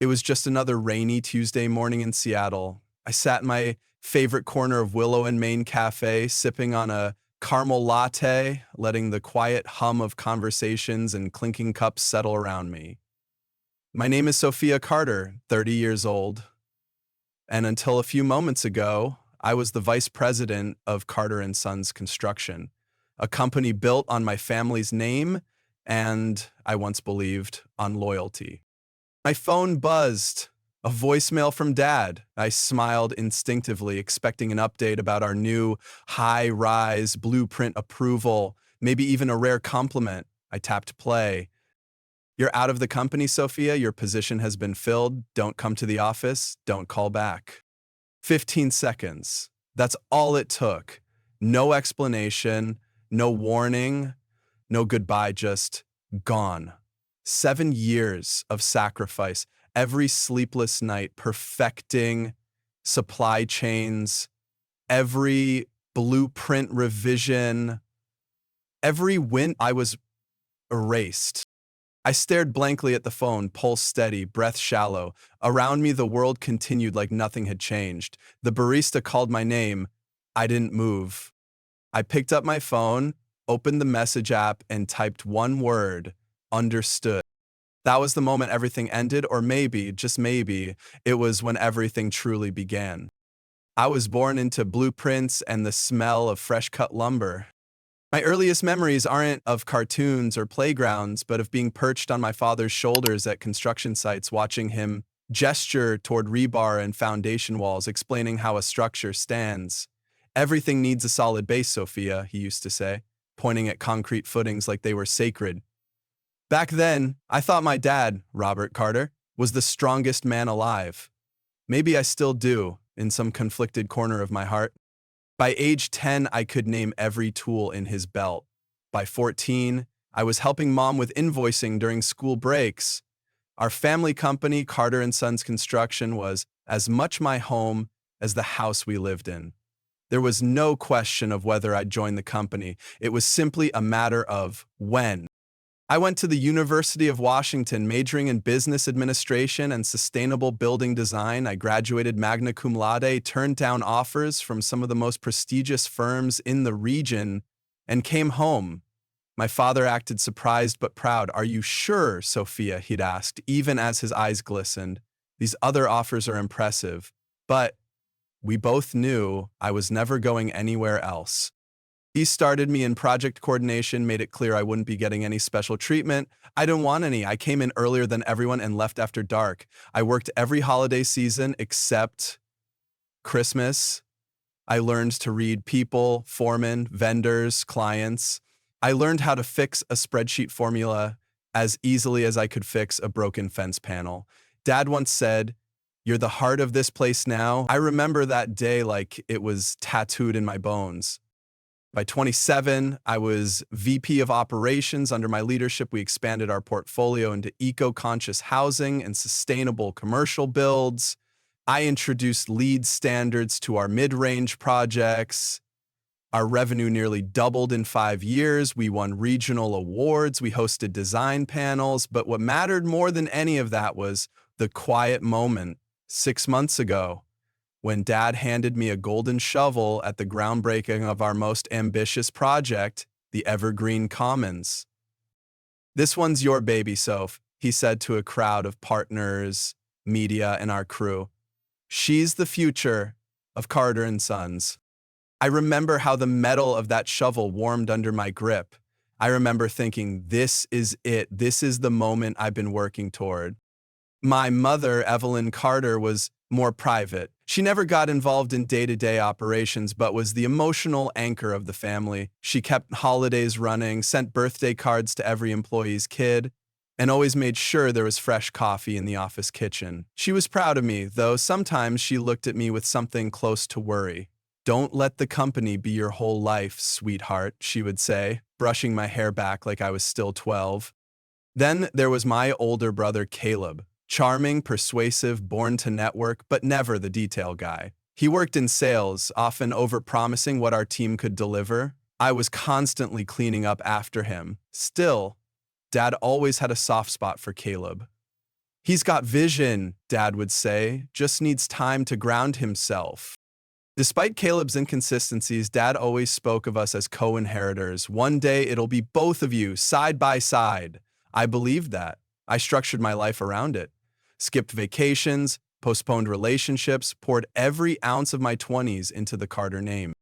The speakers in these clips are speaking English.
It was just another rainy Tuesday morning in Seattle. I sat in my favorite corner of Willow and Main Cafe, sipping on a caramel latte, letting the quiet hum of conversations and clinking cups settle around me. My name is Sophia Carter, 30 years old, and until a few moments ago, I was the vice president of Carter & Sons Construction, a company built on my family's name and, I once believed, on loyalty. My phone buzzed. A voicemail from Dad. I smiled instinctively, expecting an update about our new high-rise blueprint approval, maybe even a rare compliment. I tapped play. "You're out of the company, Sophia. Your position has been filled. Don't come to the office. Don't call back." 15 seconds. That's all it took. No explanation, no warning, no goodbye, just gone. 7 years of sacrifice, every sleepless night perfecting supply chains, every blueprint revision, every win. I was erased. I stared blankly at the phone, pulse steady, breath shallow. Around me, the world continued like nothing had changed. The barista called my name. I didn't move. I picked up my phone, opened the message app, and typed one word: understood. That was the moment everything ended, or maybe, just maybe, it was when everything truly began. I was born into blueprints and the smell of fresh-cut lumber. My earliest memories aren't of cartoons or playgrounds, but of being perched on my father's shoulders at construction sites, watching him gesture toward rebar and foundation walls, explaining how a structure stands. "Everything needs a solid base, Sophia," he used to say, pointing at concrete footings like they were sacred. Back then, I thought my dad, Robert Carter, was the strongest man alive. Maybe I still do, in some conflicted corner of my heart. By age 10, I could name every tool in his belt. By 14, I was helping Mom with invoicing during school breaks. Our family company, Carter & Sons Construction, was as much my home as the house we lived in. There was no question of whether I'd join the company. It was simply a matter of when. I went to the University of Washington, majoring in business administration and sustainable building design. I graduated magna cum laude, turned down offers from some of the most prestigious firms in the region, and came home. My father acted surprised but proud. "Are you sure, Sophia?" he'd asked, even as his eyes glistened. "These other offers are impressive." But we both knew I was never going anywhere else. He started me in project coordination, made it clear I wouldn't be getting any special treatment. I didn't want any. I came in earlier than everyone and left after dark. I worked every holiday season except Christmas. I learned to read people, foremen, vendors, clients. I learned how to fix a spreadsheet formula as easily as I could fix a broken fence panel. Dad once said, "You're the heart of this place now." I remember that day like it was tattooed in my bones. By 27, I was VP of Operations. Under my leadership, we expanded our portfolio into eco-conscious housing and sustainable commercial builds. I introduced LEED standards to our mid-range projects. Our revenue nearly doubled in 5 years. We won regional awards. We hosted design panels. But what mattered more than any of that was the quiet moment 6 months ago, when Dad handed me a golden shovel at the groundbreaking of our most ambitious project, the Evergreen Commons. "This one's your baby, Soph," he said to a crowd of partners, media, and our crew. "She's the future of Carter & Sons." I remember how the metal of that shovel warmed under my grip. I remember thinking, this is it. This is the moment I've been working toward. My mother, Evelyn Carter, was more private. She never got involved in day-to-day operations, but was the emotional anchor of the family. She kept holidays running, sent birthday cards to every employee's kid, and always made sure there was fresh coffee in the office kitchen. She was proud of me, though sometimes she looked at me with something close to worry. "Don't let the company be your whole life, sweetheart," she would say, brushing my hair back like I was still 12. Then there was my older brother, Caleb. Charming, persuasive, born to network, but never the detail guy. He worked in sales, often overpromising what our team could deliver. I was constantly cleaning up after him. Still, Dad always had a soft spot for Caleb. He's got vision, Dad would say, just needs time to ground himself. Despite Caleb's inconsistencies, Dad always spoke of us as co-inheritors. One day it'll be both of you, side by side. I believed that. I structured my life around it. Skipped vacations, postponed relationships, poured every ounce of my 20s into the Carter name.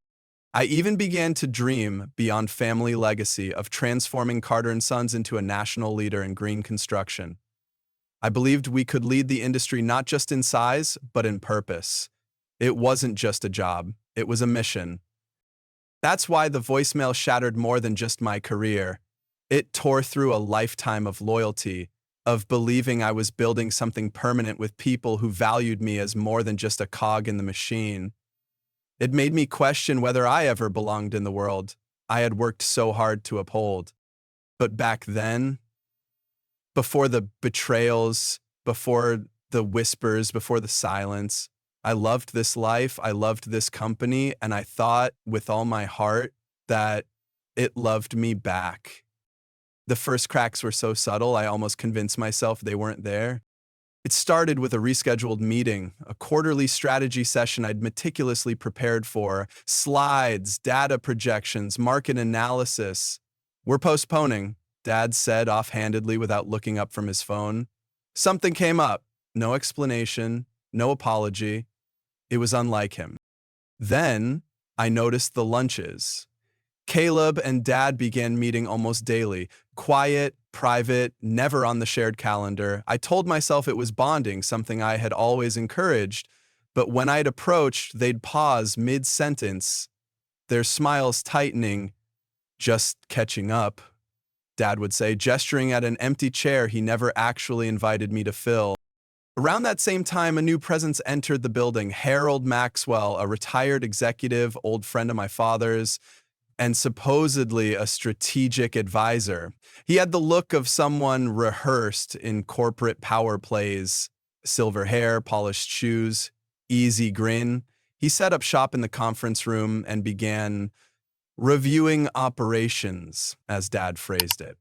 I even began to dream, beyond family legacy, of transforming Carter & Sons into a national leader in green construction. I believed we could lead the industry not just in size, but in purpose. It wasn't just a job, it was a mission. That's why the voicemail shattered more than just my career. It tore through a lifetime of loyalty, of believing I was building something permanent with people who valued me as more than just a cog in the machine. It made me question whether I ever belonged in the world I had worked so hard to uphold. But back then, before the betrayals, before the whispers, before the silence, I loved this life, I loved this company, and I thought with all my heart that it loved me back. The first cracks were so subtle, I almost convinced myself they weren't there. It started with a rescheduled meeting, a quarterly strategy session I'd meticulously prepared for, slides, data projections, market analysis. We're postponing, Dad said offhandedly without looking up from his phone. Something came up. No explanation, no apology. It was unlike him. Then I noticed the lunches. Caleb and Dad began meeting almost daily. Quiet, private, never on the shared calendar. I told myself it was bonding, something I had always encouraged, but when I'd approached, they'd pause mid-sentence, their smiles tightening. Just catching up, Dad would say, gesturing at an empty chair he never actually invited me to fill. Around that same time, a new presence entered the building, Harold Maxwell, a retired executive, old friend of my father's, and supposedly a strategic advisor. He had the look of someone rehearsed in corporate power plays, silver hair, polished shoes, easy grin. He set up shop in the conference room and began reviewing operations, as Dad phrased it.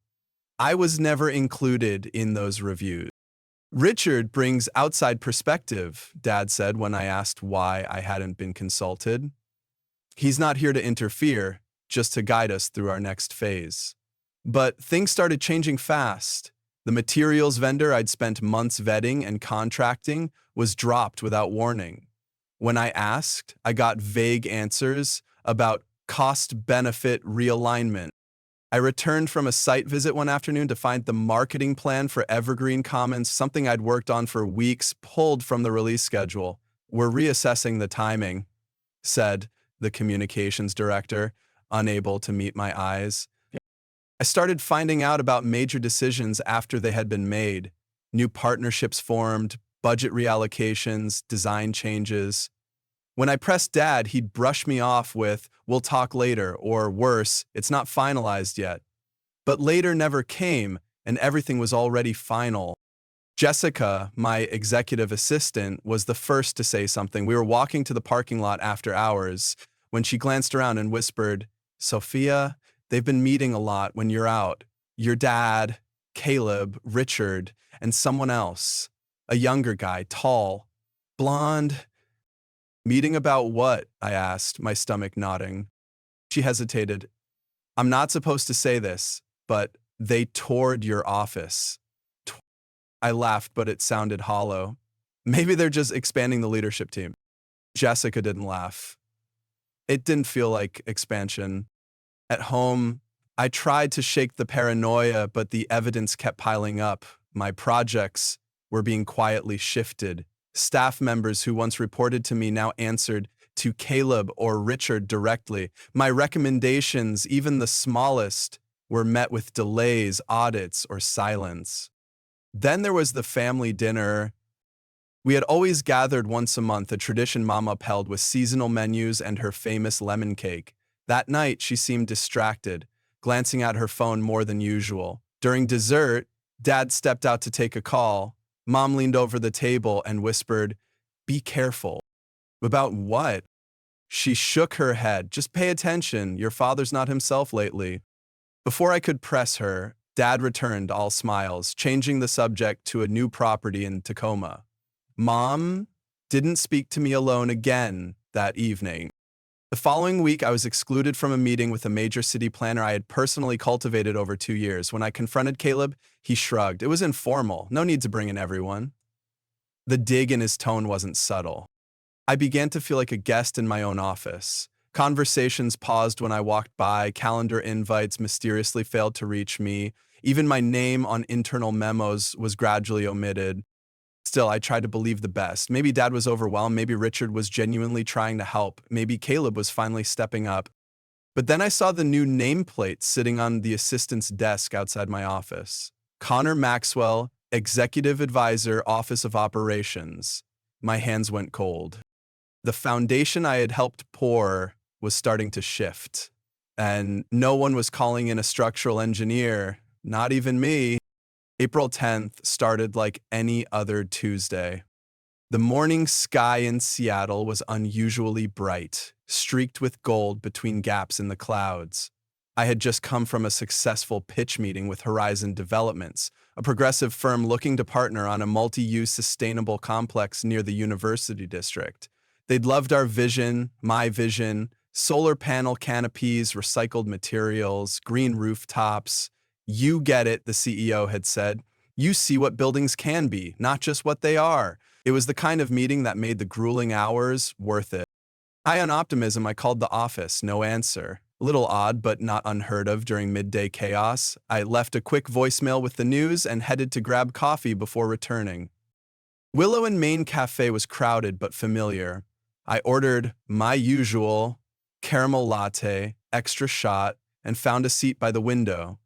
I was never included in those reviews. Richard brings outside perspective, Dad said when I asked why I hadn't been consulted. He's not here to interfere, just to guide us through our next phase. But things started changing fast. The materials vendor I'd spent months vetting and contracting was dropped without warning. When I asked, I got vague answers about cost-benefit realignment. I returned from a site visit one afternoon to find the marketing plan for Evergreen Commons, something I'd worked on for weeks, pulled from the release schedule. We're reassessing the timing, said the communications director, unable to meet my eyes. I started finding out about major decisions after they had been made. New partnerships formed, budget reallocations, design changes. When I pressed Dad, he'd brush me off with, "We'll talk later," or worse, "It's not finalized yet." But later never came, and everything was already final. Jessica, my executive assistant, was the first to say something. We were walking to the parking lot after hours when she glanced around and whispered, "Sophia, they've been meeting a lot when you're out. Your dad, Caleb, Richard, and someone else. A younger guy, tall, blonde." "Meeting about what?" I asked, my stomach nodding. She hesitated. "I'm not supposed to say this, but they toured your office." I laughed, but it sounded hollow. Maybe they're just expanding the leadership team. Jessica didn't laugh. It didn't feel like expansion. At home, I tried to shake the paranoia, but the evidence kept piling up. My projects were being quietly shifted. Staff members who once reported to me now answered to Caleb or Richard directly. My recommendations, even the smallest, were met with delays, audits, or silence. Then there was the family dinner. We had always gathered once a month, a tradition Mom upheld with seasonal menus and her famous lemon cake. That night, she seemed distracted, glancing at her phone more than usual. During dessert, Dad stepped out to take a call. Mom leaned over the table and whispered, "Be careful." "About what?" She shook her head. "Just pay attention. Your father's not himself lately." Before I could press her, Dad returned, all smiles, changing the subject to a new property in Tacoma. Mom didn't speak to me alone again that evening. The following week, I was excluded from a meeting with a major city planner I had personally cultivated over 2 years. When I confronted Caleb, he shrugged. It was informal, no need to bring in everyone. The dig in his tone wasn't subtle. I began to feel like a guest in my own office. Conversations paused when I walked by, calendar invites mysteriously failed to reach me. Even my name on internal memos was gradually omitted. Still, I tried to believe the best. Maybe Dad was overwhelmed, maybe Richard was genuinely trying to help, maybe Caleb was finally stepping up. But then I saw the new nameplate sitting on the assistant's desk outside my office. Connor Maxwell, Executive Advisor, Office of Operations. My hands went cold. The foundation I had helped pour was starting to shift. And no one was calling in a structural engineer, not even me. April 10th started like any other Tuesday. The morning sky in Seattle was unusually bright, streaked with gold between gaps in the clouds. I had just come from a successful pitch meeting with Horizon Developments, a progressive firm looking to partner on a multi-use sustainable complex near the University District. They'd loved our vision, my vision, solar panel canopies, recycled materials, green rooftops. You get it, the CEO had said. You see what buildings can be, not just what they are. It was the kind of meeting that made the grueling hours worth it. High on optimism, I called the office, no answer. A little odd, but not unheard of during midday chaos. I left a quick voicemail with the news and headed to grab coffee before returning. Willow and Main Cafe was crowded but familiar. I ordered my usual caramel latte, extra shot, and found a seat by the window.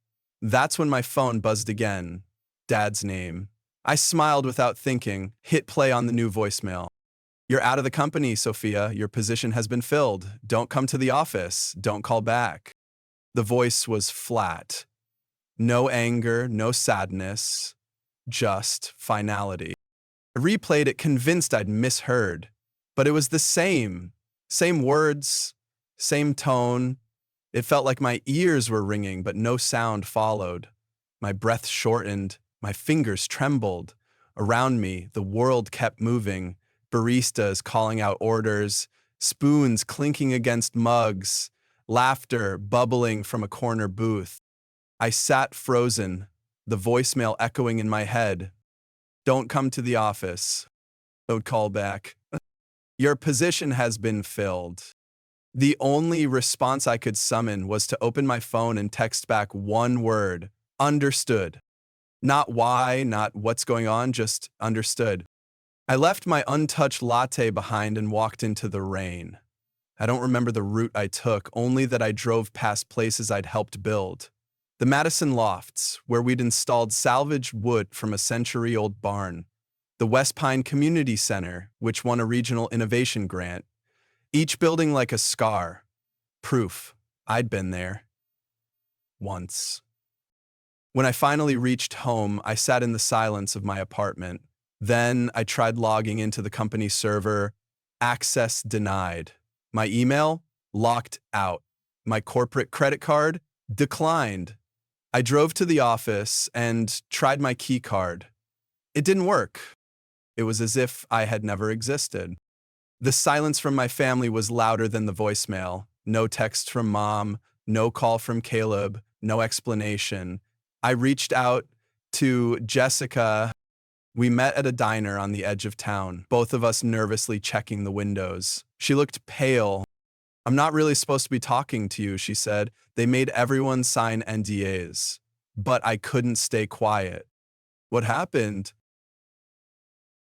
That's when my phone buzzed again. Dad's name. I smiled without thinking, hit play on the new voicemail. You're out of the company, Sophia. Your position has been filled. Don't come to the office. Don't call back. The voice was flat. No anger, no sadness, just finality. I replayed it, convinced I'd misheard. But it was the same. Same words, same tone. It felt like my ears were ringing, but no sound followed. My breath shortened. My fingers trembled. Around me, the world kept moving. Baristas calling out orders, spoons clinking against mugs, laughter bubbling from a corner booth. I sat frozen, the voicemail echoing in my head. Don't come to the office. Don't call back. Your position has been filled. The only response I could summon was to open my phone and text back one word, understood. Not why, not what's going on, just understood. I left my untouched latte behind and walked into the rain. I don't remember the route I took, only that I drove past places I'd helped build. The Madison Lofts, where we'd installed salvaged wood from a century-old barn. The West Pine Community Center, which won a regional innovation grant. Each building like a scar. Proof I'd been there. Once. When I finally reached home, I sat in the silence of my apartment. Then I tried logging into the company server. Access denied. My email? Locked out. My corporate credit card? Declined. I drove to the office and tried my key card. It didn't work. It was as if I had never existed. The silence from my family was louder than the voicemail. No text from Mom, no call from Caleb, no explanation. I reached out to Jessica. We met at a diner on the edge of town, both of us nervously checking the windows. She looked pale. I'm not really supposed to be talking to you, she said. They made everyone sign NDAs. But I couldn't stay quiet. What happened?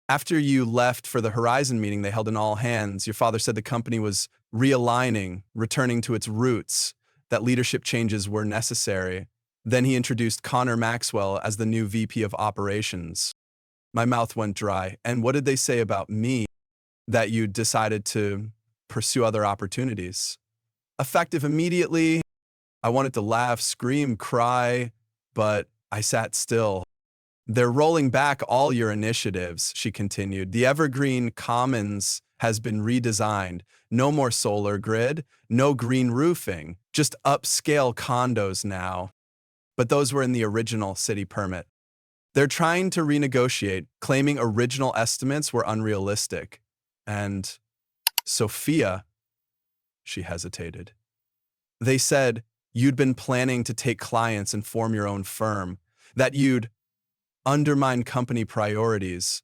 After you left for the Horizon meeting they held in all hands, your father said the company was realigning, returning to its roots, that leadership changes were necessary. Then he introduced Connor Maxwell as the new VP of Operations. My mouth went dry. And what did they say about me? That you decided to pursue other opportunities. Effective immediately. I wanted to laugh, scream, cry, but I sat still. They're rolling back all your initiatives, she continued. The Evergreen Commons has been redesigned. No more solar grid, no green roofing, just upscale condos now. but those were in the original city permit. They're trying to renegotiate, claiming original estimates were unrealistic. And Sophia, she hesitated. They said you'd been planning to take clients and form your own firm, that you'd undermine company priorities.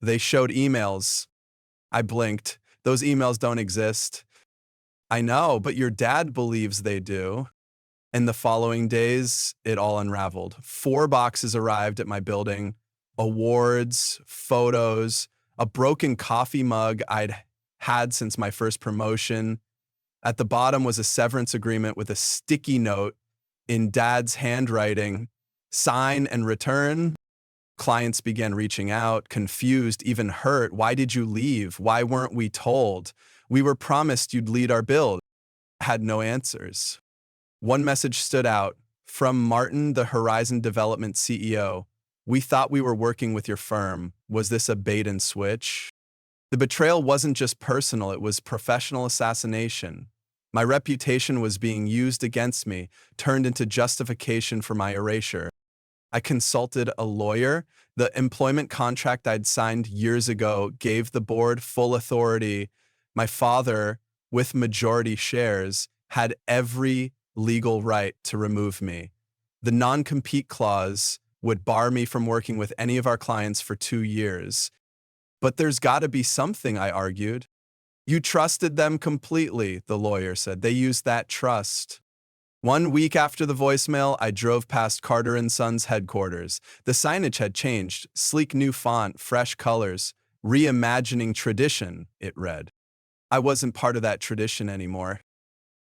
They showed emails. I blinked. Those emails don't exist. I know, but your dad believes they do. In the following days, it all unraveled. 4 boxes arrived at my building, awards, photos, a broken coffee mug I'd had since my first promotion. At the bottom was a severance agreement with a sticky note in Dad's handwriting, sign and return. Clients began reaching out, confused, even hurt. Why did you leave? Why weren't we told? We were promised you'd lead our build. Had no answers. One message stood out. From Martin, the Horizon Development CEO. We thought we were working with your firm. Was this a bait and switch? The betrayal wasn't just personal, it was professional assassination. My reputation was being used against me, turned into justification for my erasure. I consulted a lawyer. The employment contract I'd signed years ago gave the board full authority. My father, with majority shares, had every legal right to remove me. The non-compete clause would bar me from working with any of our clients for 2 years. But there's got to be something, I argued. You trusted them completely, the lawyer said. They used that trust. 1 week after the voicemail, I drove past Carter & Sons headquarters. The signage had changed, sleek new font, fresh colors, reimagining tradition, it read. I wasn't part of that tradition anymore.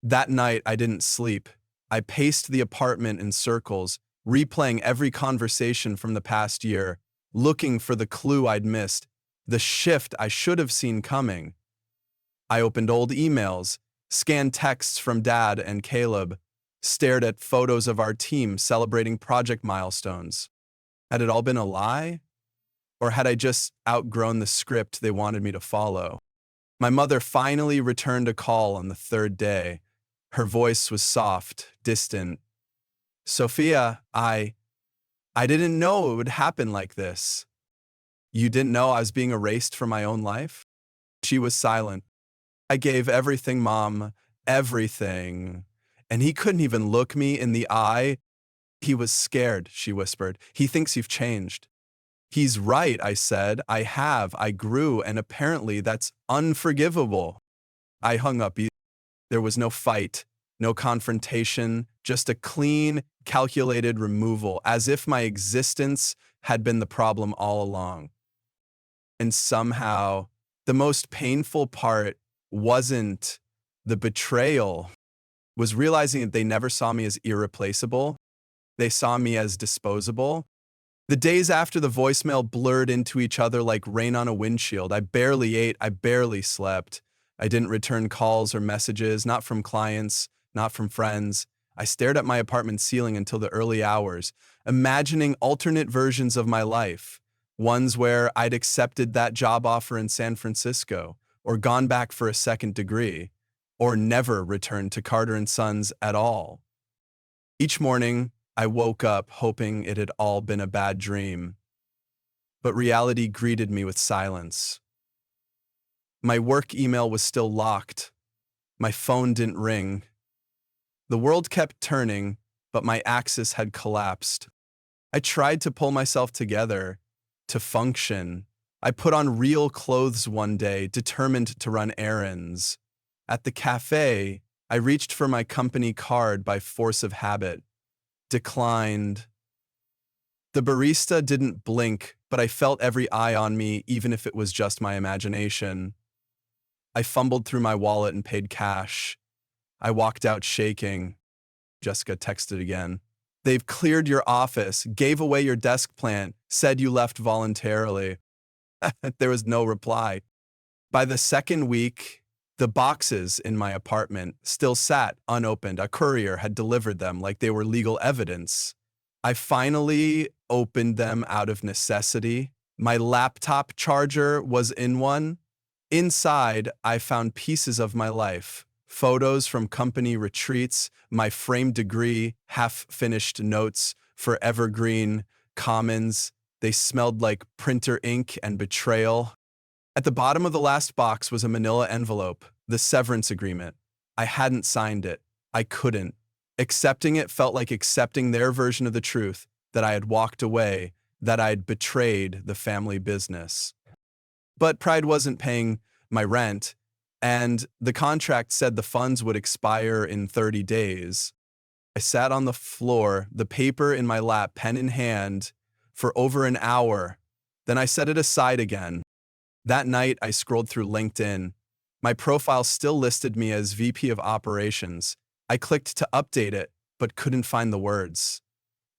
That night, I didn't sleep. I paced the apartment in circles, replaying every conversation from the past year, looking for the clue I'd missed, the shift I should have seen coming. I opened old emails, scanned texts from Dad and Caleb, stared at photos of our team celebrating project milestones. Had it all been a lie? Or had I just outgrown the script they wanted me to follow? My mother finally returned a call on the 3rd day. Her voice was soft, distant. Sophia, I didn't know it would happen like this. You didn't know I was being erased from my own life? She was silent. I gave everything, Mom, everything. And he couldn't even look me in the eye. He was scared, she whispered. He thinks you've changed. He's right, I said. I grew, and apparently that's unforgivable. I hung up. There was no fight, no confrontation, just a clean, calculated removal, as if my existence had been the problem all along. And somehow, the most painful part wasn't the betrayal, was realizing that they never saw me as irreplaceable. They saw me as disposable. The days after the voicemail blurred into each other like rain on a windshield. I barely ate, I barely slept. I didn't return calls or messages, not from clients, not from friends. I stared at my apartment ceiling until the early hours, imagining alternate versions of my life, ones where I'd accepted that job offer in San Francisco, or gone back for a second degree, or never returned to Carter & Sons at all. Each morning, I woke up hoping it had all been a bad dream, but reality greeted me with silence. My work email was still locked. My phone didn't ring. The world kept turning, but my axis had collapsed. I tried to pull myself together, to function. I put on real clothes one day, determined to run errands. At the cafe, I reached for my company card by force of habit. Declined. The barista didn't blink, but I felt every eye on me, even if it was just my imagination. I fumbled through my wallet and paid cash. I walked out shaking. Jessica texted again. They've cleared your office, gave away your desk plant, said you left voluntarily. There was no reply. By the second week, the boxes in my apartment still sat unopened. A courier had delivered them like they were legal evidence. I finally opened them out of necessity. My laptop charger was in one. Inside, I found pieces of my life, Photos from company retreats, my framed degree, half-finished notes for Evergreen Commons. They smelled like printer ink and betrayal. At the bottom of the last box was a manila envelope, the severance agreement. I hadn't signed it. I couldn't. Accepting it felt like accepting their version of the truth, that I had walked away, that I'd betrayed the family business. But pride wasn't paying my rent, and the contract said the funds would expire in 30 days. I sat on the floor, the paper in my lap, pen in hand, for over an hour. Then I set it aside again. That night, I scrolled through LinkedIn. My profile still listed me as VP of Operations. I clicked to update it, but couldn't find the words.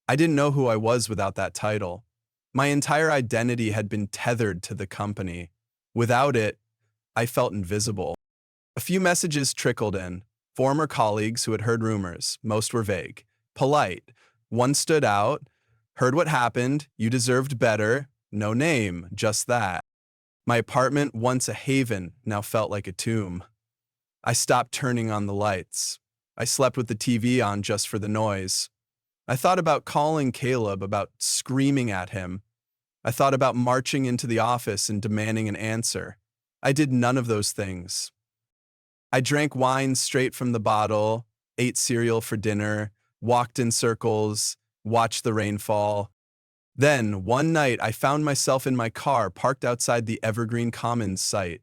I didn't know who I was without that title. My entire identity had been tethered to the company. Without it, I felt invisible. A few messages trickled in. Former colleagues who had heard rumors. Most were vague. Polite. One stood out. Heard what happened. You deserved better. No name. Just that. My apartment, once a haven, now felt like a tomb. I stopped turning on the lights. I slept with the TV on just for the noise. I thought about calling Caleb, about screaming at him. I thought about marching into the office and demanding an answer. I did none of those things. I drank wine straight from the bottle, ate cereal for dinner, walked in circles, watched the rain fall. Then, one night, I found myself in my car parked outside the Evergreen Commons site.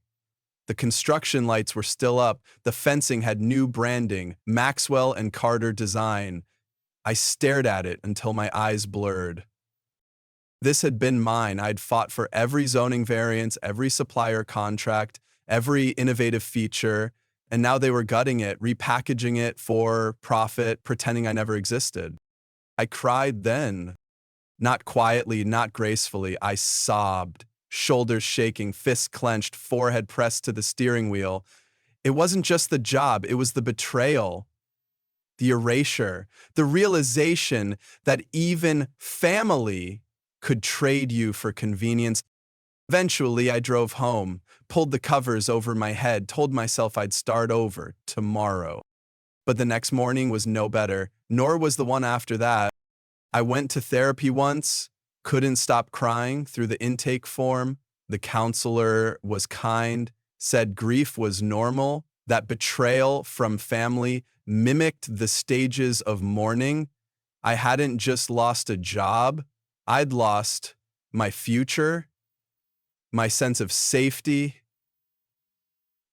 The construction lights were still up, the fencing had new branding, Maxwell and Carter design. I stared at it until my eyes blurred. This had been mine. I'd fought for every zoning variance, every supplier contract, every innovative feature, and now they were gutting it, repackaging it for profit, pretending I never existed. I cried then. Not quietly, not gracefully. I sobbed, shoulders shaking, fists clenched, forehead pressed to the steering wheel. It wasn't just the job, it was the betrayal, the erasure, the realization that even family could trade you for convenience. Eventually, I drove home, pulled the covers over my head, told myself I'd start over tomorrow. But the next morning was no better, nor was the one after that. I went to therapy once, couldn't stop crying through the intake form. The counselor was kind, said grief was normal, that betrayal from family mimicked the stages of mourning. I hadn't just lost a job, I'd lost my future, my sense of safety,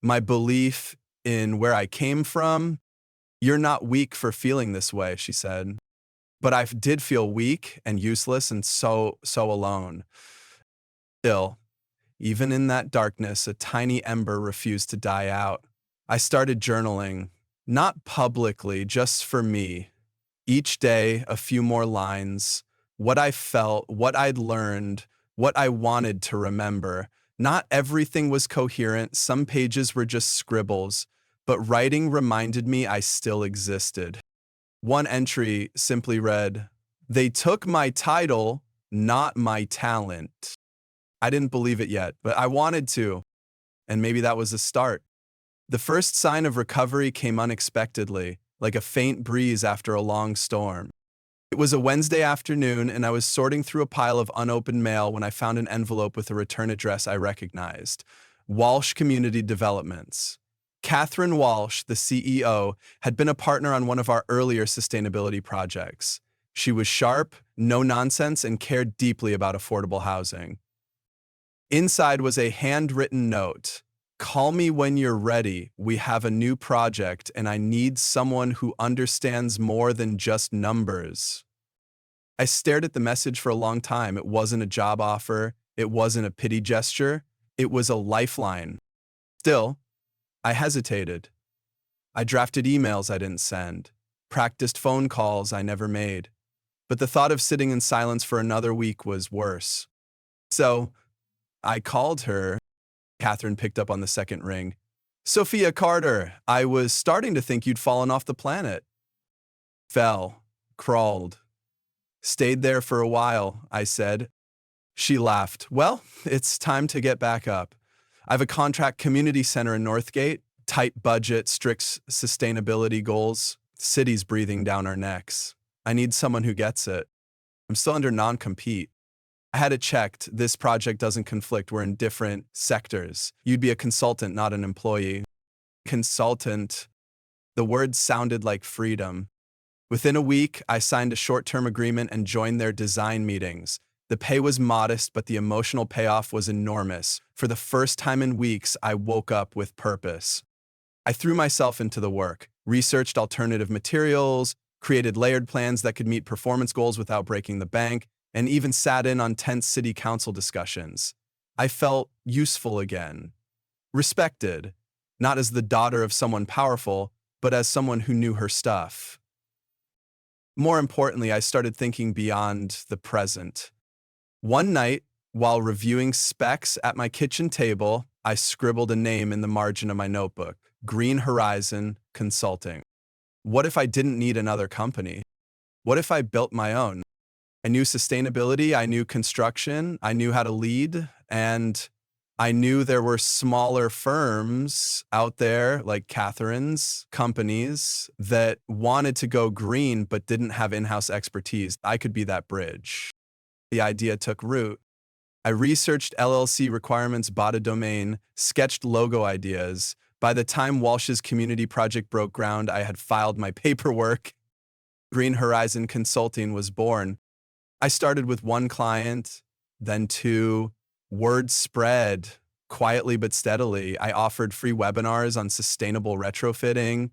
my belief in where I came from. You're not weak for feeling this way, she said. But I did feel weak and useless and so alone. Still, even in that darkness, a tiny ember refused to die out. I started journaling, not publicly, just for me. Each day, a few more lines, what I felt, what I'd learned, what I wanted to remember. Not everything was coherent, some pages were just scribbles, but writing reminded me I still existed. One entry simply read, "They took my title, not my talent." I didn't believe it yet, but I wanted to, and maybe that was a start. The first sign of recovery came unexpectedly, like a faint breeze after a long storm. It was a Wednesday afternoon, and I was sorting through a pile of unopened mail when I found an envelope with a return address I recognized: Walsh Community Developments. Catherine Walsh, the CEO, had been a partner on one of our earlier sustainability projects. She was sharp, no nonsense, and cared deeply about affordable housing. Inside was a handwritten note. "Call me when you're ready. We have a new project, and I need someone who understands more than just numbers." I stared at the message for a long time. It wasn't a job offer. It wasn't a pity gesture. It was a lifeline. Still, I hesitated. I drafted emails I didn't send, practiced phone calls I never made. But the thought of sitting in silence for another week was worse. So I called her. Catherine picked up on the second ring. "Sophia Carter, I was starting to think you'd fallen off the planet." "Fell, crawled, stayed there for a while," I said. She laughed. "Well, it's time to get back up. I have a contract community center in Northgate, Tight budget, strict sustainability goals, cities breathing down our necks. I need someone who gets it. I'm still under non-compete. I had it checked. This project doesn't conflict. We're in different sectors. You'd be a consultant, not an employee. Consultant. The word sounded like freedom. Within a week, I signed a short-term agreement and joined their design meetings. The pay was modest, but the emotional payoff was enormous. For the first time in weeks, I woke up with purpose. I threw myself into the work, researched alternative materials, created layered plans that could meet performance goals without breaking the bank, and even sat in on tense city council discussions. I felt useful again, respected, not as the daughter of someone powerful, but as someone who knew her stuff. More importantly, I started thinking beyond the present. One night, while reviewing specs at my kitchen table, I scribbled a name in the margin of my notebook: Green Horizon Consulting. What if I didn't need another company? What if I built my own? I knew sustainability, I knew construction, I knew how to lead, and I knew there were smaller firms out there like Catherine's companies that wanted to go green but didn't have in-house expertise. I could be that bridge. The idea took root. I researched LLC requirements, bought a domain, sketched logo ideas. By the time Walsh's community project broke ground, I had filed my paperwork. Green Horizon Consulting was born. I started with one client, then two. Word spread quietly but steadily. I offered free webinars on sustainable retrofitting,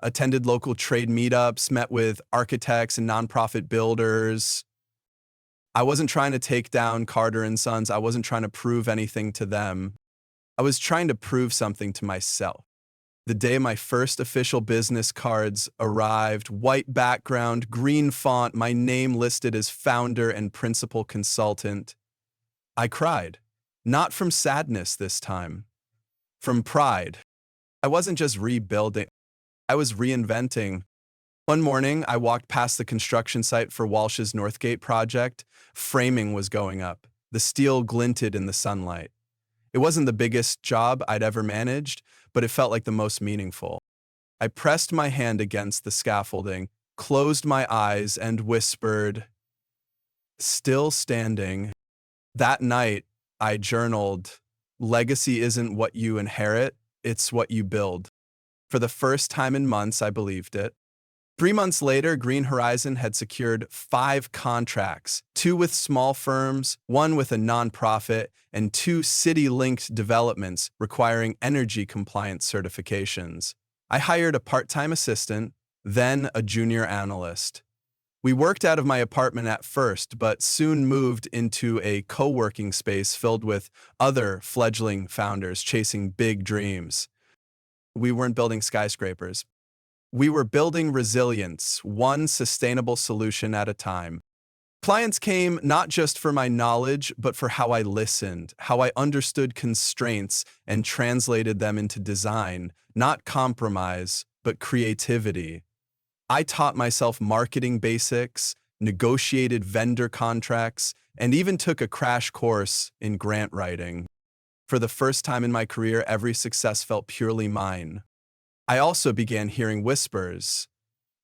attended local trade meetups, met with architects and nonprofit builders. I wasn't trying to take down Carter and Sons. I wasn't trying to prove anything to them. I was trying to prove something to myself. The day my first official business cards arrived, white background, green font, my name listed as founder and principal consultant, I cried. Not from sadness this time, from pride. I wasn't just rebuilding, I was reinventing. One morning, I walked past the construction site for Walsh's Northgate project. Framing was going up. The steel glinted in the sunlight. It wasn't the biggest job I'd ever managed, but it felt like the most meaningful. I pressed my hand against the scaffolding, closed my eyes, and whispered, "Still standing." That night, I journaled, "Legacy isn't what you inherit, it's what you build." For the first time in months, I believed it. 3 months later, Green Horizon had secured 5 contracts, 2 with small firms, 1 with a nonprofit, and 2 city-linked developments requiring energy compliance certifications. I hired a part-time assistant, then a junior analyst. We worked out of my apartment at first, but soon moved into a co-working space filled with other fledgling founders chasing big dreams. We weren't building skyscrapers. We were building resilience, one sustainable solution at a time. Clients came not just for my knowledge, but for how I listened, how I understood constraints and translated them into design, not compromise, but creativity. I taught myself marketing basics, negotiated vendor contracts, and even took a crash course in grant writing. For the first time in my career, every success felt purely mine. I also began hearing whispers.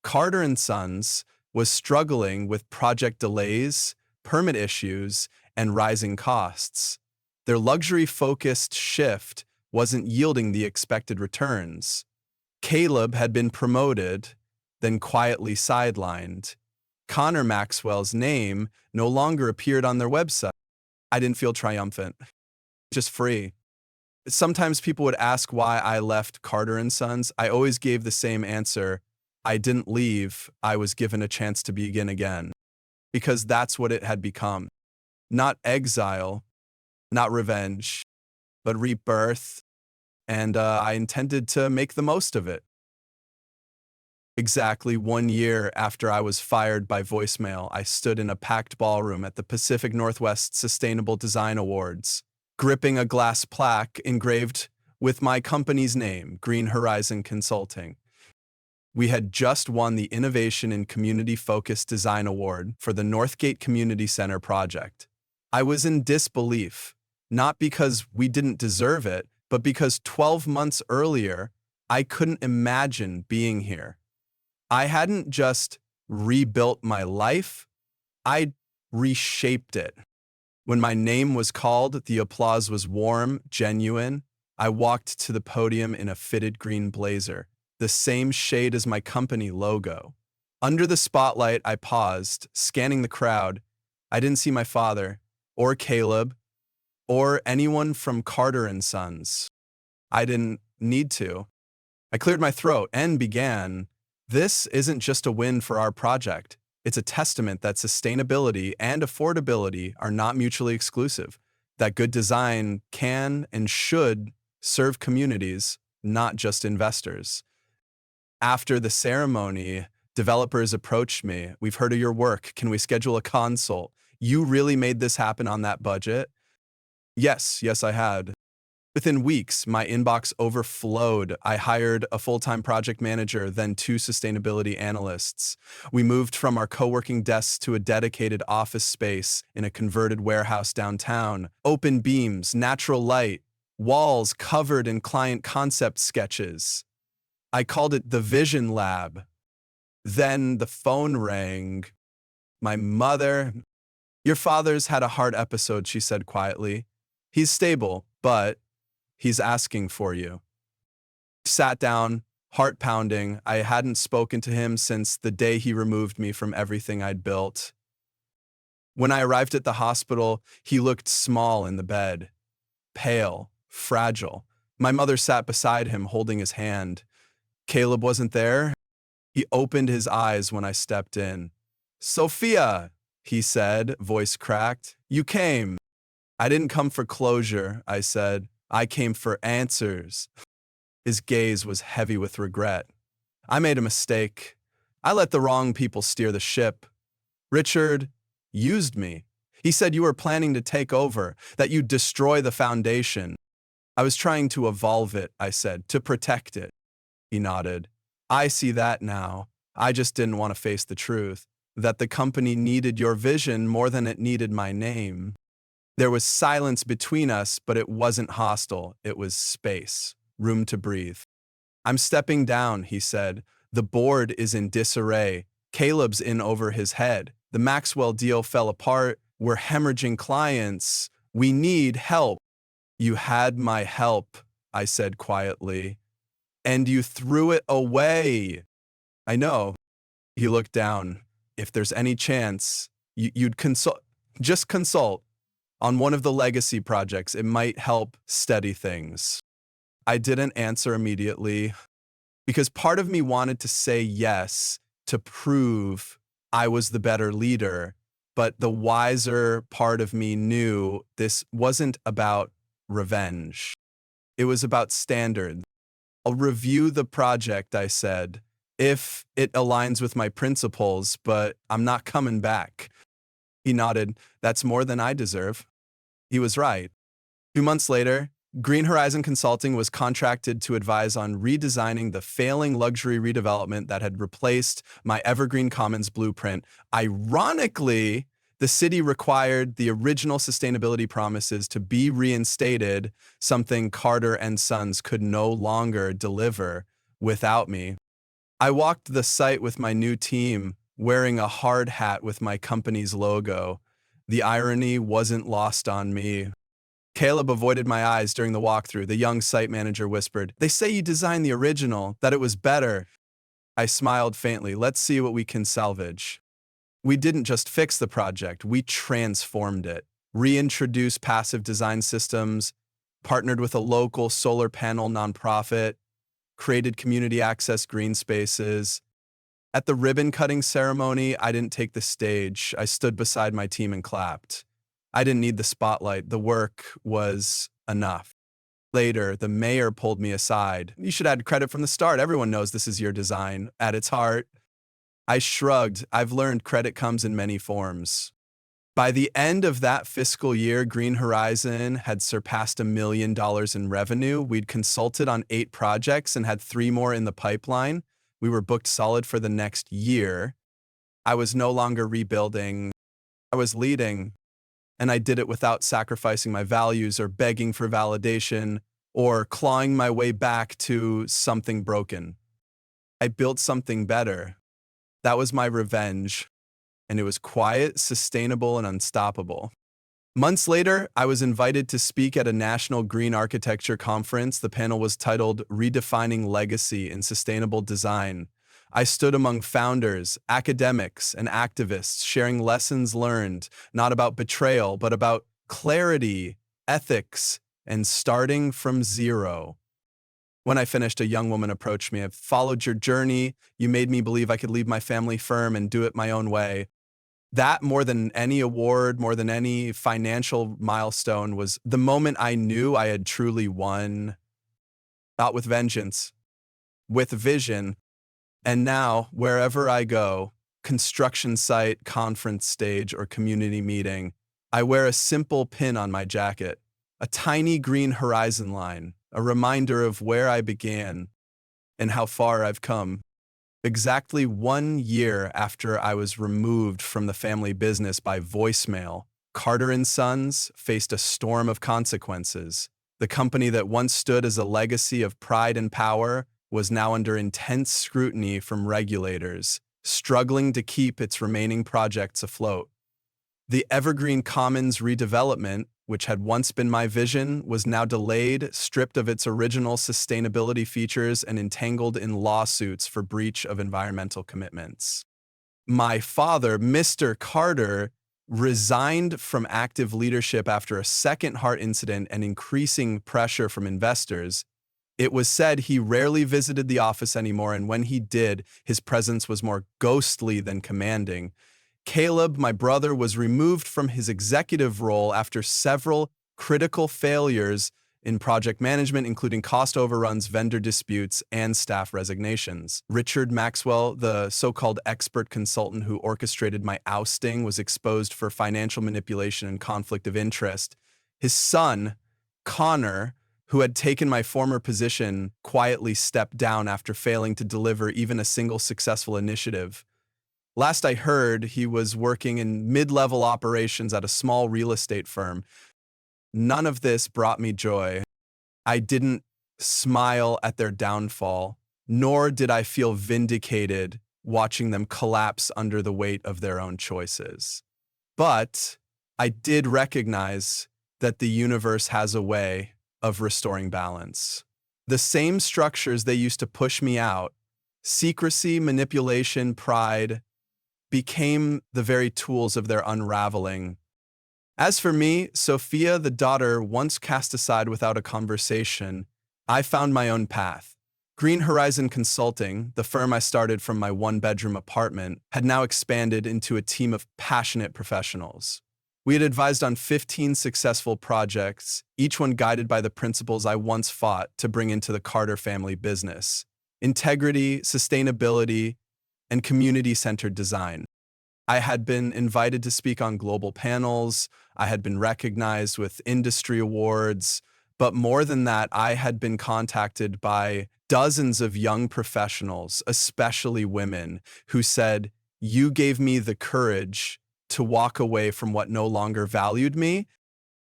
Carter and Sons was struggling with project delays, permit issues, and rising costs. Their luxury-focused shift wasn't yielding the expected returns. Caleb had been promoted, then quietly sidelined. Connor Maxwell's name no longer appeared on their website. I didn't feel triumphant, just free. Sometimes people would ask why I left Carter and Sons. I always gave the same answer. I didn't leave. I was given a chance to begin again. Because that's what it had become. Not exile, not revenge, but rebirth. And I intended to make the most of it. Exactly 1 year after I was fired by voicemail, I stood in a packed ballroom at the Pacific Northwest Sustainable Design Awards, gripping a glass plaque engraved with my company's name, Green Horizon Consulting. We had just won the Innovation in Community-Focused Design Award for the Northgate Community Center project. I was in disbelief, not because we didn't deserve it, but because 12 months earlier, I couldn't imagine being here. I hadn't just rebuilt my life, I reshaped it. When my name was called, the applause was warm, genuine. I walked to the podium in a fitted green blazer, the same shade as my company logo. Under the spotlight, I paused, scanning the crowd. I didn't see my father, or Caleb, or anyone from Carter and Sons. I didn't need to. I cleared my throat and began. This isn't just a win for our project. It's a testament that sustainability and affordability are not mutually exclusive, that good design can and should serve communities, not just investors. After the ceremony, developers approached me. We've heard of your work. Can we schedule a consult? You really made this happen on that budget? Yes, I had. Within weeks, my inbox overflowed. I hired a full-time project manager, then 2 sustainability analysts. We moved from our co-working desks to a dedicated office space in a converted warehouse downtown. Open beams, natural light, walls covered in client concept sketches. I called it the Vision Lab. Then the phone rang. My mother. "Your father's had a heart episode," she said quietly. "He's stable, but he's asking for you." Sat down, heart pounding. I hadn't spoken to him since the day he removed me from everything I'd built. When I arrived at the hospital, he looked small in the bed, pale, fragile. My mother sat beside him, holding his hand. Caleb wasn't there. He opened his eyes when I stepped in. "Sophia," he said, voice cracked. "You came." "I didn't come for closure," I said. "I came for answers." His gaze was heavy with regret. "I made a mistake. I let the wrong people steer the ship. Richard used me. He said you were planning to take over, that you'd destroy the foundation." "I was trying to evolve it," I said, "to protect it." He nodded. "I see that now. I just didn't want to face the truth, that the company needed your vision more than it needed my name." There was silence between us, but it wasn't hostile. It was space, room to breathe. "I'm stepping down," he said. "The board is in disarray. Caleb's in over his head. The Maxwell deal fell apart. We're hemorrhaging clients. We need help." "You had my help," I said quietly. "And you threw it away." "I know." He looked down. "If there's any chance, you'd consult, just consult. On one of the legacy projects, it might help steady things." I didn't answer immediately because part of me wanted to say yes to prove I was the better leader, but the wiser part of me knew this wasn't about revenge. It was about standards. "I'll review the project," I said, "if it aligns with my principles, but I'm not coming back." He nodded. "That's more than I deserve." He was right. 2 months later, Green Horizon Consulting was contracted to advise on redesigning the failing luxury redevelopment that had replaced my Evergreen Commons blueprint. Ironically, the city required the original sustainability promises to be reinstated, something Carter and Sons could no longer deliver without me. I walked the site with my new team, wearing a hard hat with my company's logo. The irony wasn't lost on me. Caleb avoided my eyes during the walkthrough. The young site manager whispered, "They say you designed the original, that it was better." I smiled faintly. "Let's see what we can salvage." We didn't just fix the project, we transformed it. Reintroduced passive design systems, partnered with a local solar panel nonprofit, created community access green spaces. At the ribbon-cutting ceremony, I didn't take the stage. I stood beside my team and clapped. I didn't need the spotlight. The work was enough. Later, the mayor pulled me aside. "You should add credit from the start. Everyone knows this is your design at its heart." I shrugged. I've learned credit comes in many forms. By the end of that fiscal year, Green Horizon had surpassed $1 million in revenue. We'd consulted on 8 projects and had 3 more in the pipeline. We were booked solid for the next year. I was no longer rebuilding. I was leading, and I did it without sacrificing my values or begging for validation or clawing my way back to something broken. I built something better. That was my revenge, and it was quiet, sustainable, and unstoppable. Months later, I was invited to speak at a national green architecture conference. The panel was titled Redefining Legacy in Sustainable Design. I stood among founders, academics, and activists sharing lessons learned, not about betrayal, but about clarity, ethics, and starting from zero. When I finished, a young woman approached me. "I've followed your journey. You made me believe I could leave my family firm and do it my own way." That, more than any award, more than any financial milestone, was the moment I knew I had truly won, not with vengeance, with vision. And now, wherever I go, construction site, conference stage, or community meeting, I wear a simple pin on my jacket, a tiny green horizon line, a reminder of where I began and how far I've come. Exactly 1 year after I was removed from the family business by voicemail, Carter and Sons faced a storm of consequences. The company that once stood as a legacy of pride and power was now under intense scrutiny from regulators, struggling to keep its remaining projects afloat. The Evergreen Commons redevelopment, which had once been my vision, was now delayed, stripped of its original sustainability features, and entangled in lawsuits for breach of environmental commitments. My father, Mr. Carter, resigned from active leadership after a second heart incident and increasing pressure from investors. It was said he rarely visited the office anymore, and when he did, his presence was more ghostly than commanding. Caleb, my brother, was removed from his executive role after several critical failures in project management, including cost overruns, vendor disputes, and staff resignations. Richard Maxwell, the so-called expert consultant who orchestrated my ousting, was exposed for financial manipulation and conflict of interest. His son, Connor, who had taken my former position, quietly stepped down after failing to deliver even a single successful initiative. Last I heard, he was working in mid-level operations at a small real estate firm. None of this brought me joy. I didn't smile at their downfall, nor did I feel vindicated watching them collapse under the weight of their own choices. But I did recognize that the universe has a way of restoring balance. The same structures they used to push me out, secrecy, manipulation, pride, became the very tools of their unraveling. As for me, Sophia, the daughter, once cast aside without a conversation, I found my own path. Green Horizon Consulting, the firm I started from my one-bedroom apartment, had now expanded into a team of passionate professionals. We had advised on 15 successful projects, each one guided by the principles I once fought to bring into the Carter family business: integrity, sustainability, and community-centered design. I had been invited to speak on global panels, I had been recognized with industry awards, but more than that, I had been contacted by dozens of young professionals, especially women, who said, "You gave me the courage to walk away from what no longer valued me."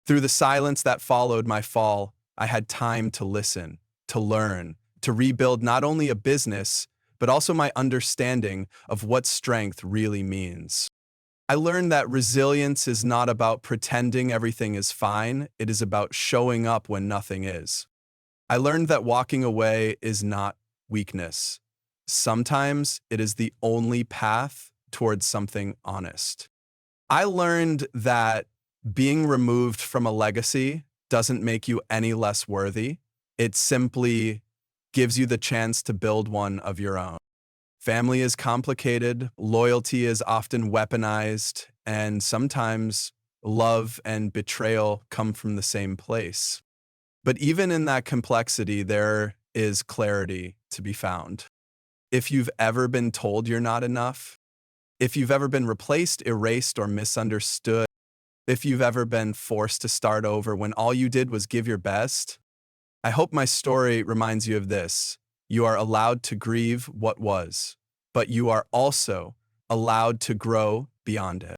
Through the silence that followed my fall, I had time to listen, to learn, to rebuild not only a business, but also my understanding of what strength really means. I learned that resilience is not about pretending everything is fine, it is about showing up when nothing is. I learned that walking away is not weakness. Sometimes it is the only path towards something honest. I learned that being removed from a legacy doesn't make you any less worthy. It simply gives you the chance to build one of your own. Family is complicated, loyalty is often weaponized, and sometimes love and betrayal come from the same place. But even in that complexity, there is clarity to be found. If you've ever been told you're not enough, if you've ever been replaced, erased, or misunderstood, if you've ever been forced to start over when all you did was give your best, I hope my story reminds you of this. You are allowed to grieve what was, but you are also allowed to grow beyond it.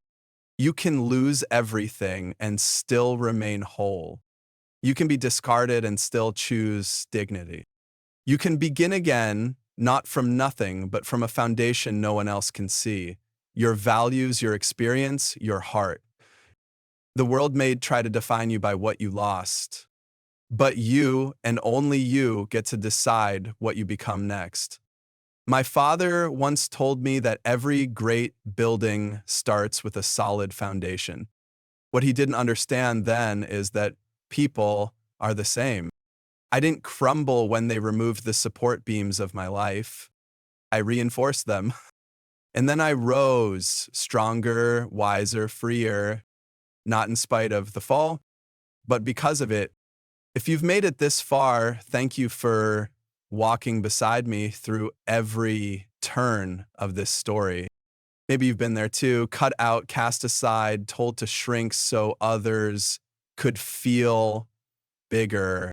You can lose everything and still remain whole. You can be discarded and still choose dignity. You can begin again, not from nothing, but from a foundation no one else can see. Your values, your experience, your heart. The world may try to define you by what you lost, but you and only you get to decide what you become next. My father once told me that every great building starts with a solid foundation. What he didn't understand then is that people are the same. I didn't crumble when they removed the support beams of my life. I reinforced them. And then I rose stronger, wiser, freer, not in spite of the fall, but because of it. If you've made it this far, thank you for walking beside me through every turn of this story. Maybe you've been there too, cut out, cast aside, told to shrink so others could feel bigger.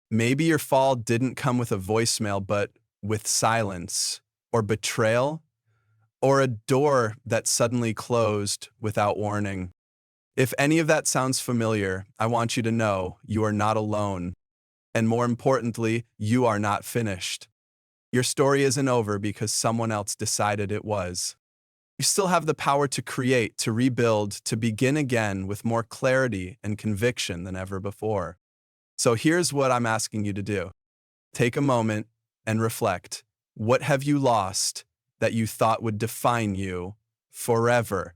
Maybe your fall didn't come with a voicemail, but with silence or betrayal or a door that suddenly closed without warning. If any of that sounds familiar, I want you to know you are not alone. And more importantly, you are not finished. Your story isn't over because someone else decided it was. You still have the power to create, to rebuild, to begin again with more clarity and conviction than ever before. So here's what I'm asking you to do. Take a moment and reflect. What have you lost that you thought would define you forever?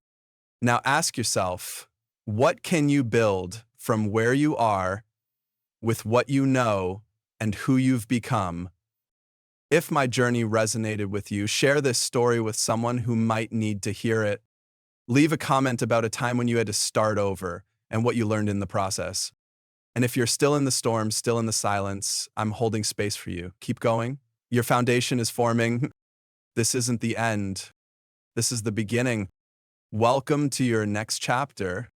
Now ask yourself, what can you build from where you are with what you know and who you've become? If my journey resonated with you, share this story with someone who might need to hear it. Leave a comment about a time when you had to start over and what you learned in the process. And if you're still in the storm, still in the silence, I'm holding space for you. Keep going. Your foundation is forming. This isn't the end. This is the beginning. Welcome to your next chapter.